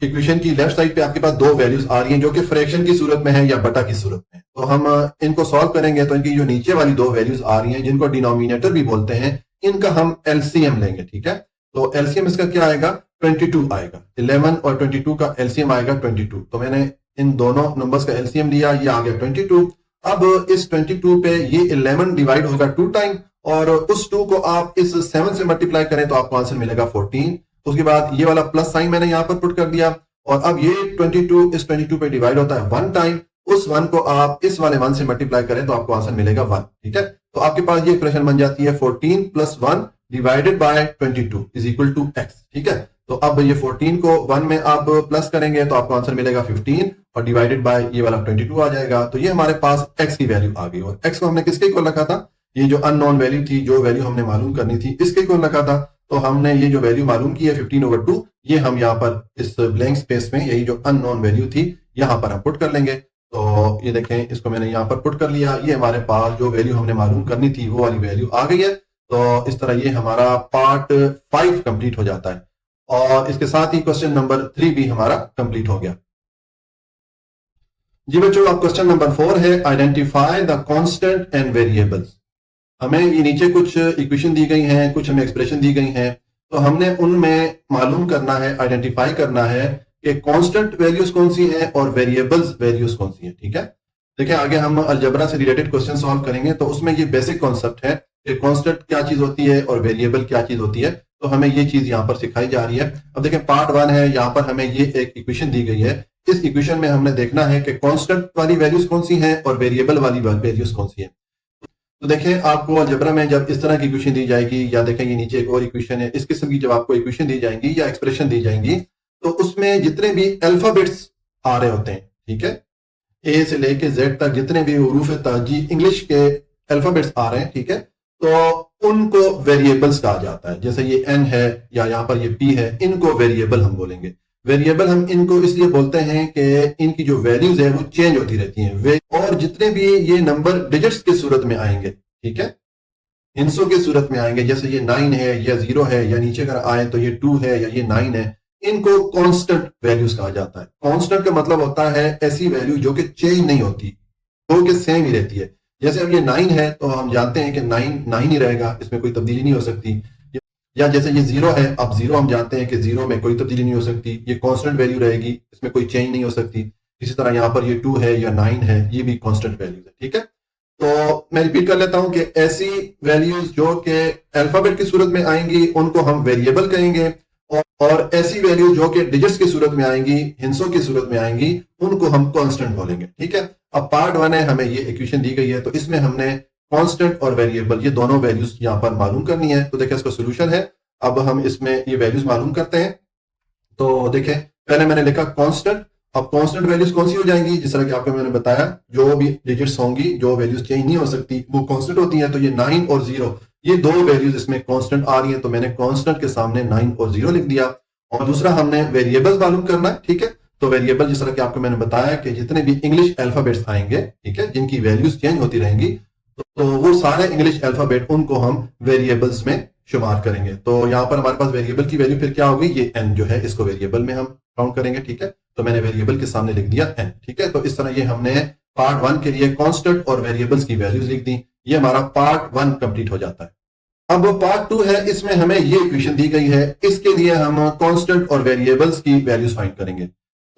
इक्वेशन की लेफ्ट साइड पे आपके पास दो वैल्यूज आ रही हैं जो कि फ्रैक्शन की सूरत में है या बटा की सूरत में। तो हम इनको सॉल्व करेंगे तो इनकी जो नीचे वाली दो वैल्यूज आ रही हैं जिनको डिनोमिनेटर भी बोलते हैं, इनका हम एलसीएम लेंगे। ठीक है, तो एलसीएम इसका क्या आएगा, 22 आएगा। 11 और 22 का एलसीएम आएगा 22। तो मैंने इन दोनों नंबर्स का एलसीएम लिया, ये आ गया 22। अब इस 22 पे ये 11 डिवाइड होगा 2 टाइम, और उस 2 को आप इस 7 से मल्टीप्लाई करें तो आपको आंसर मिलेगा 14। उसके बाद ये वाला प्लस साइन मैंने यहां पर पुट कर दिया, और अब ये 22 इस 22 पे डिवाइड होता है 1 टाइम। उस 1 को आप इस वाले 1 से मल्टीप्लाई करें तो आपको आंसर मिलेगा 1। ठीक है, तो आपके पास ये एक्सप्रेशन बन जाती है 14 + 1 divided by 22 is equal to x। ठीक है, तो अब ये 14 को 1 में आप प्लस करेंगे तो आपको आंसर मिलेगा 15, और डिवाइडेड बाय ये वाला 22 आ जाएगा। तो ये हमारे पास x की वैल्यू आ गई, और x को हमने किसके इक्वल रखा था, ये जो अननोन वैल्यू थी, जो वैल्यू हमने मालूम करनी थी इसके इक्वल रखा था। तो हमने ये जो वैल्यू मालूम की है 15/2, ये हम यहाँ पर इस ब्लैंक स्पेस में यही जो अननोन वैल्यू थी यहाँ पर हम पुट कर लेंगे। तो ये देखें इसको मैंने यहाँ पर पुट कर लिया, ये हमारे पास जो वैल्यू हमने मालूम करनी थी वो वाली वैल्यू आ गई है। तो इस तरह ये हमारा पार्ट 5 कंप्लीट हो जाता है, और इसके साथ ही क्वेश्चन नंबर 3 भी हमारा कंप्लीट हो गया। जी बच्चों, अब क्वेश्चन नंबर 4 है, identify the constant and variables. हमें ये नीचे कुछ इक्वेशन दी गई हैं, कुछ हमें एक्सप्रेशन दी गई हैं, तो हमने उनमें मालूम करना है, आइडेंटिफाई करना है कि कांस्टेंट वैल्यूज कौन सी हैं और वेरिएबल्स वैल्यूज कौन सी हैं। ठीक है, देखिए आगे हम अलजेब्रा से रिलेटेड क्वेश्चन सॉल्व करेंगे तो उसमें ये बेसिक कॉन्सेप्ट है कि कांस्टेंट क्या चीज होती है और वेरिएबल क्या चीज होती है, तो हमें ये चीज यहाँ पर सिखाई जा रही है। अब देखें पार्ट 1 है, यहाँ पर हमें ये एक इक्वेशन दी गई है। इस इक्वेशन में हमने देखना है कि कांस्टेंट वाली वैल्यूज कौन सी हैं और वेरिएबल वाली वैल्यूज कौन सी हैं। तो देखें आपको अलजेब्रा में जब इस तरह की इक्वेशन दी जाएगी, या देखें ये नीचे एक और इक्वेशन है, इस किस्म की जब आपको इक्वेशन दी जाएंगी या एक्सप्रेशन दी जाएंगी तो उसमें जितने भी अल्फाबेट्स आ रहे होते हैं, ठीक है, ए से लेके जेड तक जितने भी हुरूफ ताजी इंग्लिश के अल्फाबेट्स आ रहे हैं, ठीक है, तो उनको वेरिएबल्स कहा जाता है। जैसे ये एन है या यहाँ पर ये पी है, इनको वेरिएबल हम बोलेंगे। वेरिएबल हम इनको इसलिए बोलते हैं कि इनकी जो वैल्यूज है वो चेंज होती रहती हैं, और जितने भी ये नंबर डिजिट्स की सूरत में आएंगे, ठीक है, हिंसों की सूरत में आएंगे, जैसे ये 9 है या 0 है, या नीचे अगर आए तो ये 2 है या ये 9 है, इनको कांस्टेंट वैल्यूज कहा जाता है। कांस्टेंट का मतलब होता है ऐसी वैल्यू जो कि चेंज नहीं होती, जो कि सेम ही रहती है। जैसे अब ये 9 है तो हम जानते हैं कि 9 ही रहेगा, इसमें कोई तब्दीली नहीं हो सकती। या जैसे ये 0 है, अब 0 हम जानते हैं कि 0 में कोई तब्दीली नहीं हो सकती, ये कांस्टेंट वैल्यू रहेगी, इसमें कोई चेंज नहीं हो सकती। इसी तरह यहाँ पर ये 2 है या 9 है, ये भी कांस्टेंट वैल्यूज है। ठीक है, तो मैं रिपीट कर लेता हूं कि ऐसी वैल्यूज जो कि अल्फाबेट की सूरत में आएंगी उनको हम वेरिएबल कहेंगे, और ऐसी वैल्यूज जो कि डिजिट्स की सूरत में आएंगी, हिंसों की सूरत में आएंगी, उनको हम कांस्टेंट बोलेंगे। ठीक है, अब पार्ट 1 है, हमें ये इक्वेशन दी गई है, तो इसमें हमने कांस्टेंट और वेरिएबल ये दोनों वैल्यूज यहां पर मालूम करनी है। तो देखिए इसका सोल्यूशन है, अब हम इसमें ये वैल्यूज मालूम करते हैं। तो देखें पहले मैंने लिखा कांस्टेंट, अब कांस्टेंट वैल्यूज कौन सी हो जाएंगी, जिस तरह कि आपको मैंने बताया जो भी डिजिट्स होंगी, जो वैल्यूज चेंज नहीं हो सकती, वो कांस्टेंट होती हैं। तो ये 9 और 0 ये दो वैल्यूज इसमें कांस्टेंट आ रही हैं, तो मैंने कांस्टेंट के सामने 9 और 0 लिख दिया। और दूसरा हमने वेरिएबल्स मालूम करना है। ठीक है, तो वेरिएबल जिस तरह कि आपको मैंने बताया कि जितने भी इंग्लिश अल्फाबेट्स आएंगे, ठीक है, जिनकी वैल्यूज चेंज होती रहेंगी, तो वो सारे इंग्लिश अल्फाबेट उनको हम वेरिएबल्स में शुमार करेंगे। तो यहाँ पर हमारे पास वेरिएबल की वैल्यू फिर क्या होगी, ये n जो है इसको वेरिएबल में हम काउंट करेंगे। ठीक है, तो मैंने वेरिएबल के सामने लिख दिया n। ठीक है, तो इस तरह ये हमने पार्ट 1 के लिए कांस्टेंट और वेरिएबल्स की वैल्यूज लिख दी। ये हमारा पार्ट 1 कंप्लीट हो जाता है। अब पार्ट 2 है, इसमें हमें ये इक्वेशन दी गई है, इसके लिए हम कांस्टेंट और वेरिएबल्स की वैल्यूज फाइंड करेंगे।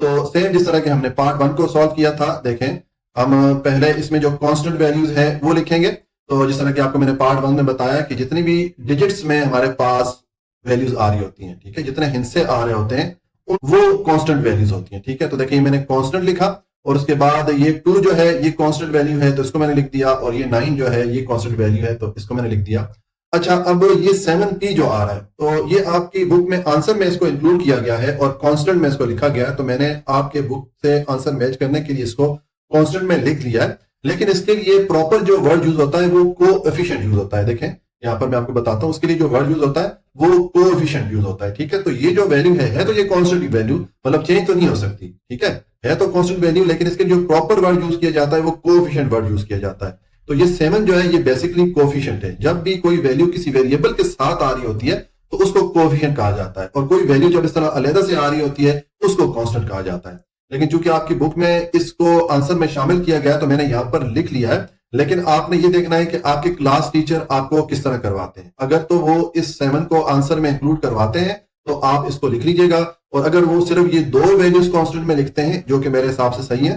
तो सेम जिस तरह के हमने पार्ट 1 को सॉल्व किया था, देखें हम पहले इसमें जो कांस्टेंट वैल्यूज है वो लिखेंगे। तो जिस तरह कि आपको मैंने पार्ट 1 में बताया कि जितनी भी डिजिट्स में हमारे पास वैल्यूज आ रही होती हैं, ठीक है, जितने हिस्से आ रहे होते हैं वो कांस्टेंट वैल्यूज होती हैं, ठीक है। तो देखिए मैंने कांस्टेंट लिखा और उसके बाद ये 2 जो है ये कांस्टेंट वैल्यू है तो इसको मैंने लिख दिया, और ये 9 जो है ये कांस्टेंट वैल्यू है तो इसको मैंने लिख दिया। अच्छा, अब ये 7p जो आ रहा है तो ये आपकी बुक में आंसर में इसको इंक्लूड किया गया है और कांस्टेंट में इसको लिखा गया है। तो मैंने आपके बुक से आंसर मैच करने के लिए इसको कांस्टेंट में लिख लिया है, लेकिन इसके लिए प्रॉपर जो वर्ड यूज होता है वो कोएफिशिएंट यूज होता है। देखें यहाँ पर मैं आपको बताता हूं, उसके लिए जो वर्ड यूज होता है वो कोएफिशिएंट यूज होता है, ठीक है। तो ये जो वैल्यू है तो ये कांस्टेंट वैल्यू, मतलब चेंज तो नहीं हो सकती, ठीक है तो कांस्टेंट वैल्यू, लेकिन इसके जो प्रॉपर वर्ड यूज किया जाता है वो कोएफिशिएंट वर्ड यूज किया जाता है। तो ये 7 जो है ये बेसिकली कोएफिशिएंट है। जब भी कोई वैल्यू किसी वेरिएबल के साथ आ रही होती है तो उसको कोएफिशिएंट कहा जाता है, और कोई वैल्यू जब इस तरह अलग से आ रही होती है उसको कांस्टेंट कहा जाता है। लेकिन चूंकि आपकी बुक में इसको आंसर में शामिल किया गया तो मैंने यहां पर लिख लिया है, लेकिन आपने ये देखना है कि आपके क्लास टीचर आपको किस तरह करवाते हैं। अगर तो वो इस 7 को आंसर में इंक्लूड करवाते हैं तो आप इसको लिख लीजिएगा, और अगर वो सिर्फ ये 2 वैल्यूज कांस्टेंट में लिखते हैं जो कि मेरे हिसाब से सही है,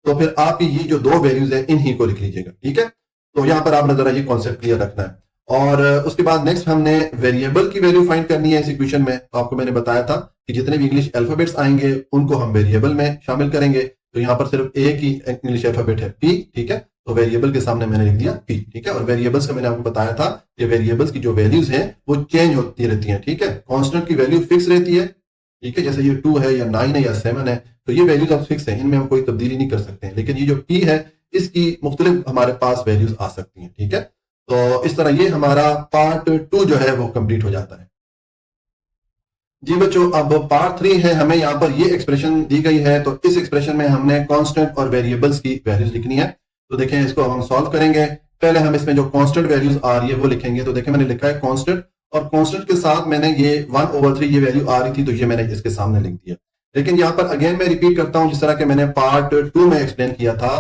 तो फिर आप ये जो 2 वैल्यूज है इन्हीं को लिख लीजिएगा, ठीक है। तो यहां पर आपने जरा ये कॉन्सेप्ट क्लियर रखना है। और उसके बाद नेक्स्ट हमने वेरिएबल की वैल्यू फाइंड करनी है इस इक्वेशन में। तो आपको मैंने बताया था कि जितने भी इंग्लिश अल्फाबेट्स आएंगे उनको हम वेरिएबल में शामिल करेंगे। तो यहां पर सिर्फ एक ही इंग्लिश अल्फाबेट है पी, ठीक है, तो वेरिएबल के सामने मैंने लिख दिया पी, ठीक है। और वेरिएबल्स का मैंने आपको बताया था कि वेरिएबल्स की जो वैल्यूज हैं वो चेंज होती रहती हैं, ठीक है। कांस्टेंट की वैल्यू फिक्स रहती है, ठीक है, जैसे ये 2 है या 9 है या 7 है, तो ये वैल्यूज अब फिक्स है, इनमें हम कोई तब्दीली नहीं कर सकते हैं। लेकिन ये जो पी है इसकी मुख्तलिफ हमारे पास वैल्यूज आ सकती हैं, ठीक है। तो इस तरह ये हमारा पार्ट 2 जो है वो कंप्लीट हो जाता है। जी बच्चों, अब पार्ट 3 है, हमें यहाँ पर ये एक्सप्रेशन दी गई है, तो इस एक्सप्रेशन में हमने कांस्टेंट और वेरिएबल्स की वैल्यूज लिखनी है। तो देखें इसको हम सॉल्व करेंगे। पहले हम इसमें जो कांस्टेंट वैल्यूज आ रही है वो लिखेंगे। तो देखें मैंने लिखा है कांस्टेंट, और कांस्टेंट के साथ मैंने ये 1/3 ये वैल्यू आ रही थी तो ये मैंने इसके सामने लिख दिया। लेकिन यहाँ पर अगेन मैं रिपीट करता हूं, जिस तरह के मैंने पार्ट 2 में एक्सप्लेन किया था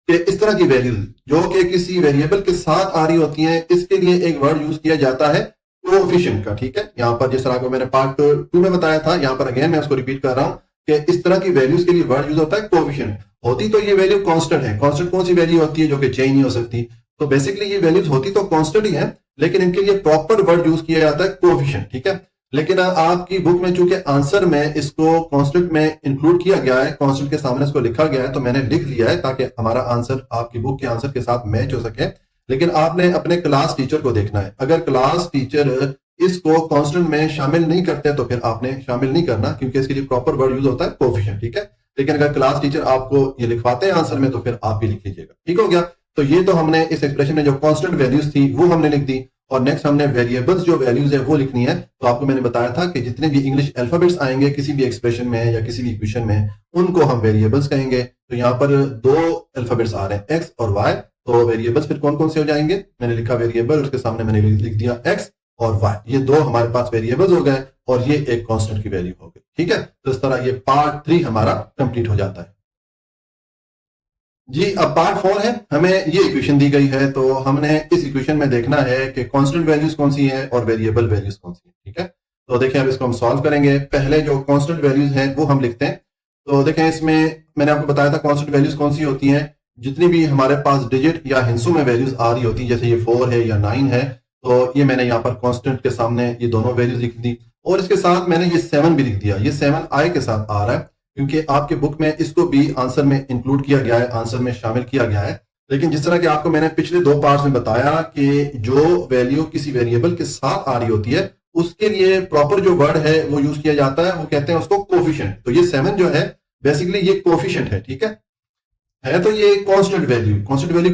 कि इस तरह की वैल्यूज जो कि किसी वेरिएबल के साथ आ रही होती हैं, इसके लिए एक वर्ड यूज किया जाता है कोएफिशिएंट का, ठीक है। यहाँ पर जिस तरह को मैंने पार्ट 2 में बताया था, यहाँ पर अगेन मैं उसको रिपीट कर रहा हूं कि इस तरह की वैल्यूज के लिए वर्ड यूज होता है कोएफिशिएंट। होती तो ये वैल्यू कांस्टेंट है। कांस्टेंट कौन सी वैल्यू होती है जो कि चेंज नहीं हो सकती? तो बेसिकली ये वैल्यूज होती तो कांस्टेंट ही है, लेकिन इनके लिए प्रॉपर वर्ड यूज किया जाता है कोएफिशिएंट, ठीक है। लेकिन आपकी बुक में चूंकि आंसर में इसको कांस्टेंट में इंक्लूड किया गया है, कांस्टेंट के सामने इसको लिखा गया है, तो मैंने लिख लिया है ताकि हमारा आंसर आपकी बुक के आंसर के साथ मैच हो सके। लेकिन आपने अपने क्लास टीचर को देखना है। अगर क्लास टीचर इसको कांस्टेंट में शामिल नहीं करते तो फिर आपने शामिल नहीं करना, क्योंकि इसके लिए प्रॉपर वर्ड यूज होता है कोएफिशिएंट, ठीक है। लेकिन अगर क्लास टीचर आपको ये लिखवाते हैं आंसर में तो फिर आप भी लिख लीजिएगा, ठीक हो गया। तो ये तो हमने इस एक्सप्रेशन में जो कांस्टेंट वैल्यूज थी वो हमने लिख दी, और नेक्स्ट हमने वेरिएबल्स जो वैल्यूज है वो लिखनी है। तो आपको मैंने बताया था कि जितने भी इंग्लिश अल्फाबेट्स आएंगे किसी भी एक्सप्रेशन में या किसी भी इक्वेशन में, उनको हम वेरिएबल्स कहेंगे। तो यहाँ पर 2 अल्फाबेट्स आ रहे हैं एक्स और वाई, तो वेरिएबल्स फिर कौन कौन से हो जाएंगे? मैंने लिखा वेरिएबल, उसके सामने मैंने लिख दिया एक्स और वाई, ये 2 हमारे पास वेरिएबल्स हो गए और ये एक कांस्टेंट की वैल्यू हो गई, ठीक है। तो इस तरह ये पार्ट 3 हमारा कंप्लीट हो जाता है। जी, अब पार्ट 4 है, हमें ये इक्वेशन दी गई है, तो हमने इस इक्वेशन में देखना है कि कांस्टेंट वैल्यूज कौन सी है और वेरिएबल वैल्यूज कौन सी है, ठीक है। तो देखें अब इसको हम सॉल्व करेंगे। पहले जो कांस्टेंट वैल्यूज हैं वो हम लिखते हैं। तो देखें इसमें मैंने आपको बताया था कांस्टेंट वैल्यूज कौन सी होती हैं, जितनी भी हमारे पास डिजिट या हिस्सों में वैल्यूज आ रही होती है, जैसे ये 4 है या 9 है, तो ये मैंने यहाँ पर कांस्टेंट के सामने ये दोनों वैल्यूज लिख दी, और इसके साथ मैंने ये 7 भी लिख दिया। ये 7 आई के साथ आ रहा है क्योंकि आपके बुक में इसको भी आंसर में इंक्लूड किया गया है, आंसर में शामिल किया गया है। लेकिन जिस तरह कि आपको मैंने पिछले 2 पार्ट्स में बताया कि जो वैल्यू किसी वेरिएबल के साथ आ रही होती है उसके लिए प्रॉपर जो वर्ड है वो यूज किया जाता है, वो कहते हैं उसको कोएफिशिएंट। तो ये 7 जो है बेसिकली ये कोएफिशिएंट है, ठीक है तो ये कांस्टेंट वैल्यू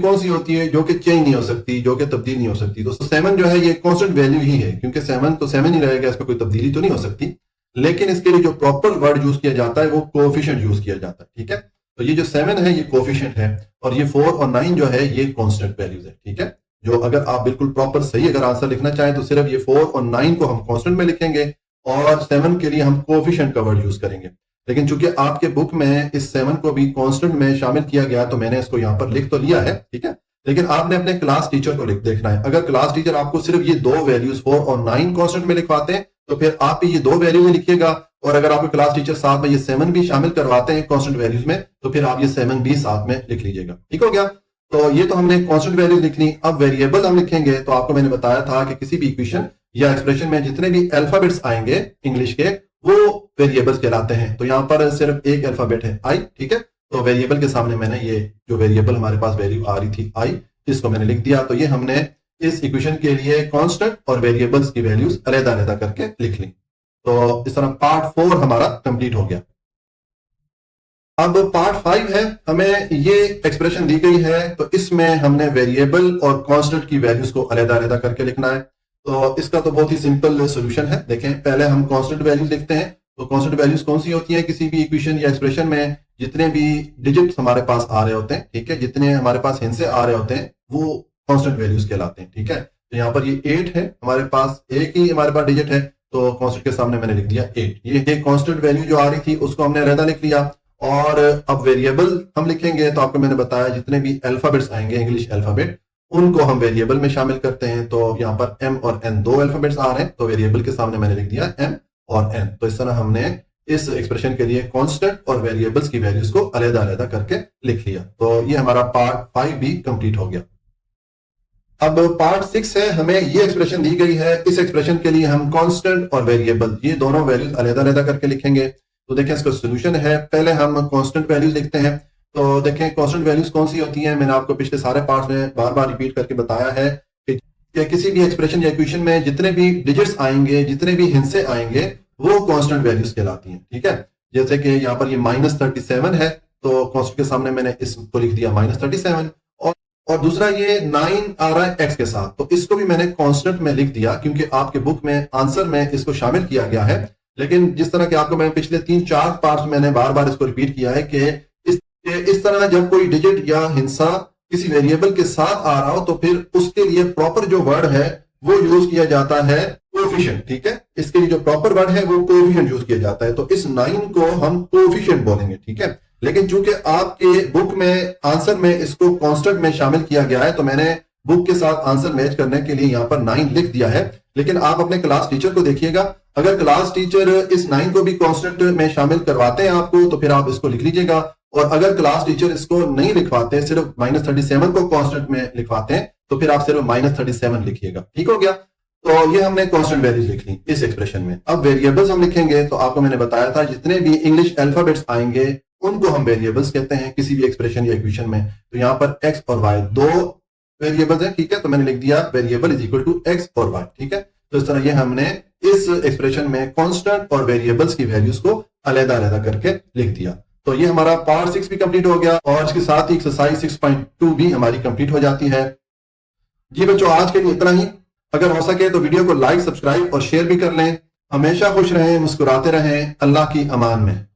कौन सी होती है? जो कि चेंज नहीं हो सकती, जो कि तब्दील नहीं हो सकती। तो 7 जो है ये कांस्टेंट वैल्यू ही है, क्योंकि 7 तो 7 ही रहेगा, इसमें कोई तब्दीली तो नहीं हो सकती। लेकिन इसके लिए जो प्रॉपर वर्ड यूज किया जाता है वो कोएफिशिएंट यूज किया जाता है, ठीक है। तो ये जो 7 है ये कोएफिशिएंट है, और ये 4 और 9 जो है ये कांस्टेंट वैल्यूज है, ठीक है। जो अगर आप बिल्कुल प्रॉपर सही अगर आंसर लिखना चाहें तो सिर्फ ये 4 और 9 को हम कांस्टेंट में लिखेंगे, और 7 के लिए हम कोएफिशिएंट का वर्ड यूज करेंगे। लेकिन चूंकि आपके बुक में इस 7 को भी कांस्टेंट में शामिल किया गया तो मैंने इसको यहाँ पर लिख तो लिया है, ठीक है। लेकिन आपने अपने क्लास टीचर को देखना है। अगर क्लास टीचर आपको सिर्फ ये दो वैल्यूज 4 और 9 कांस्टेंट में लिखवाते हैं तो फिर आप ये दो वैल्यूज लिखिएगा, और अगर आपके क्लास टीचर साथ में ये 7 भी शामिल करवाते हैं कांस्टेंट वैल्यूज में तो फिर आप ये 7 भी साथ में लिख लीजिएगा। ठीक हो गया? तो ये तो हमने कांस्टेंट वैल्यूज लिखनी। अब वेरिएबल हम लिखेंगे, तो आपको मैंने बताया था कि किसी भी इक्वेशन या एक्सप्रेशन में जितने भी अल्फाबेट्स आएंगे इंग्लिश के वो वेरिएबल्स कहलाते हैं। तो यहाँ पर सिर्फ एक अल्फाबेट है आई, ठीक है? तो वेरिएबल के सामने मैंने ये जो वेरिएबल हमारे पास वैल्यू आ रही थी आई, इसको मैंने लिख दिया। तो ये हमने इस इक्वेशन के लिए कांस्टेंट और वेरिएबल्स की वैल्यूज अलग-अलग करके लिख ली। तो इस तरह पार्ट 4 हमारा कंप्लीट हो गया। अब पार्ट 5 है, हमें ये एक्सप्रेशन दी गई है तो इसमें हमने वेरिएबल और कांस्टेंट की वैल्यूज को अलग-अलग करके लिखना है। तो इसका तो बहुत ही सिंपल सॉल्यूशन है। देखें, पहले हम कांस्टेंट वैल्यूज लिखते हैं। तो कांस्टेंट वैल्यूज कौन सी होती है? किसी भी इक्वेशन या एक्सप्रेशन में जितने भी डिजिट्स हमारे पास आ रहे होते हैं, ठीक है, जितने हमारे पास हिस्से आ रहे होते हैं वो कांस्टेंट वैल्यूज कहलाते हैं। ठीक है, तो यहाँ पर ये 8 है हमारे पास, एक ही हमारे पास डिजिट है तो कांस्टेंट के सामने मैंने लिख दिया 8। ये कांस्टेंट वैल्यू जो आ रही थी उसको हमने अलग लिख लिया। और अब वेरिएबल हम लिखेंगे तो आपको मैंने बताया जितने भी अल्फाबेट्स आएंगे इंग्लिश अल्फाबेट उनको हम वेरिएबल में शामिल करते हैं। तो यहाँ पर एम और एन दो अल्फाबेट्स आ रहे हैं तो वेरिएबल के सामने मैंने लिख दिया एम और एन। तो इस तरह हमने इस एक्सप्रेशन के लिए कांस्टेंट और वेरिएबल्स की वैल्यूज को अलग-अलग करके लिख लिया। तो ये हमारा पार्ट 5 भी कंप्लीट हो गया। अब पार्ट 6 है, हमें ये एक्सप्रेशन दी गई है। इस एक्सप्रेशन के लिए हम कांस्टेंट और वेरिएबल ये दोनों वैल्यूज अलग-अलग करके लिखेंगे। तो देखें इसका सॉल्यूशन है, पहले हम कांस्टेंट वैल्यूज लिखते हैं। तो देखें कांस्टेंट वैल्यूज कौन सी होती हैं, मैंने आपको पिछले सारे पार्ट्स में बार बार रिपीट करके बताया है कि किसी भी एक्सप्रेशन या इक्वेशन में जितने भी डिजिट्स आएंगे, जितने भी हिस्से आएंगे वो कांस्टेंट वैल्यूज कहलाती हैं। ठीक है, जैसे कि यहाँ पर ये -37 है तो कांस्टेंट के सामने मैंने इसको लिख दिया -37। और दूसरा ये 9 आ रहा है x के साथ, तो इसको भी मैंने कांस्टेंट में लिख दिया क्योंकि आपके बुक में आंसर में इसको शामिल किया गया है। लेकिन जिस तरह के आपको मैं पिछले 3-4 पार्ट्स मैंने बार बार इसको रिपीट किया है कि इस तरह जब कोई डिजिट या हिस्सा किसी वेरिएबल के साथ आ रहा हो तो फिर उसके लिए प्रॉपर जो वर्ड है वो यूज किया जाता है कोएफिशिएंट। ठीक है, इसके लिए जो प्रॉपर वर्ड है वो कोएफिशिएंट यूज किया जाता है। तो इस 9 को हम कोएफिशिएंट बोलेंगे। ठीक है, लेकिन चूंकि आपके बुक में आंसर में इसको कांस्टेंट में शामिल किया गया है तो मैंने बुक के साथ आंसर मैच करने के लिए यहाँ पर 9 लिख दिया है। लेकिन आप अपने क्लास टीचर को देखिएगा, अगर क्लास टीचर इस 9 को भी कांस्टेंट में शामिल करवाते हैं आपको तो फिर आप इसको लिख लीजिएगा। और अगर क्लास टीचर इसको नहीं लिखवाते, सिर्फ -37 को कांस्टेंट में लिखवाते हैं तो फिर आप सिर्फ -37 लिखिएगा। ठीक हो गया? तो ये हमने कांस्टेंट वैल्यूज लिख ली इस एक्सप्रेशन में। अब वेरिएबल्स हम लिखेंगे तो आपको मैंने बताया था जितने भी इंग्लिश अल्फाबेट्स आएंगे उनको हम वेरिएबल्स कहते हैं किसी भी एक्सप्रेशन या इक्वेशन में। तो यहाँ पर x और y दो वेरिएबल्स हैं। ठीक है, तो मैंने लिख दिया variable is equal to x और y। ठीक है, तो इस तरह ये हमने इस एक्सप्रेशन में कांस्टेंट और वेरिएबल्स की वैल्यूज को अलग-अलग करके लिख दिया। तो ये हमारा पार्ट 6 भी कंप्लीट हो गया और इसके साथ ही एक्सरसाइज 6.2 भी हमारी कंप्लीट हो जाती है। जी बच्चों, आज के लिए इतना ही। अगर हो सके तो वीडियो को लाइक, सब्सक्राइब और शेयर भी कर लें। हमेशा खुश रहें, मुस्कुराते रहें। अल्लाह की अमान में।